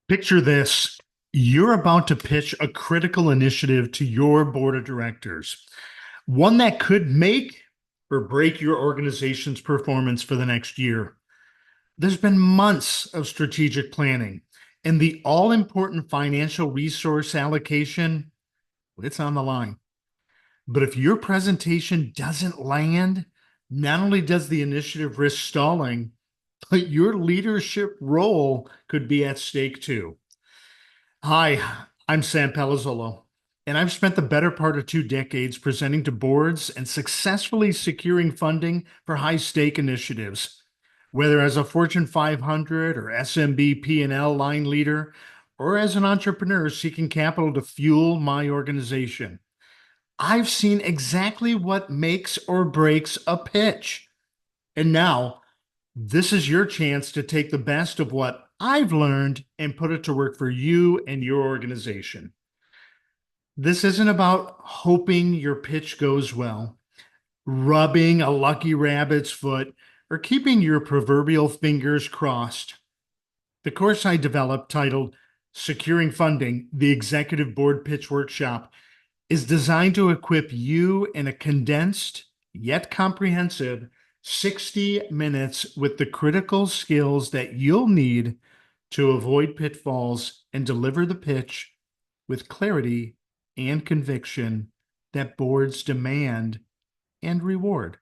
Picture this. You're about to pitch a critical initiative to your board of directors, one that could make or break your organization's performance for the next year. There's been months of strategic planning, and the all important financial resource allocation, it's on the line. But if your presentation doesn't land, not only does the initiative risk stalling, but your leadership role could be at stake too. Hi, I'm Sam Palazzolo, and I've spent the better part of 2 decades presenting to boards and successfully securing funding for high-stake initiatives. Whether as a Fortune 500 or SMB P&L line leader, or as an entrepreneur seeking capital to fuel my organization, I've seen exactly what makes or breaks a pitch. And now, this is your chance to take the best of what I've learned and put it to work for you and your organization. This isn't about hoping your pitch goes well, rubbing a lucky rabbit's foot, or keeping your proverbial fingers crossed. The course I developed, titled Securing Funding, the Executive Board Pitch Workshop, is designed to equip you in a condensed yet comprehensive 60 minutes with the critical skills that you'll need to avoid pitfalls and deliver the pitch with clarity and conviction that boards demand and reward.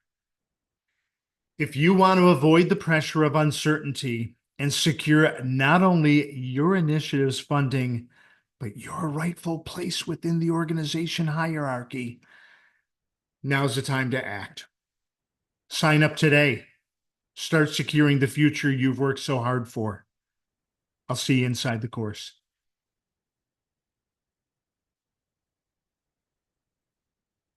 If you want to avoid the pressure of uncertainty and secure not only your initiative's funding, but your rightful place within the organization hierarchy, now's the time to act. Sign up today. Start securing the future you've worked so hard for. I'll see you inside the course.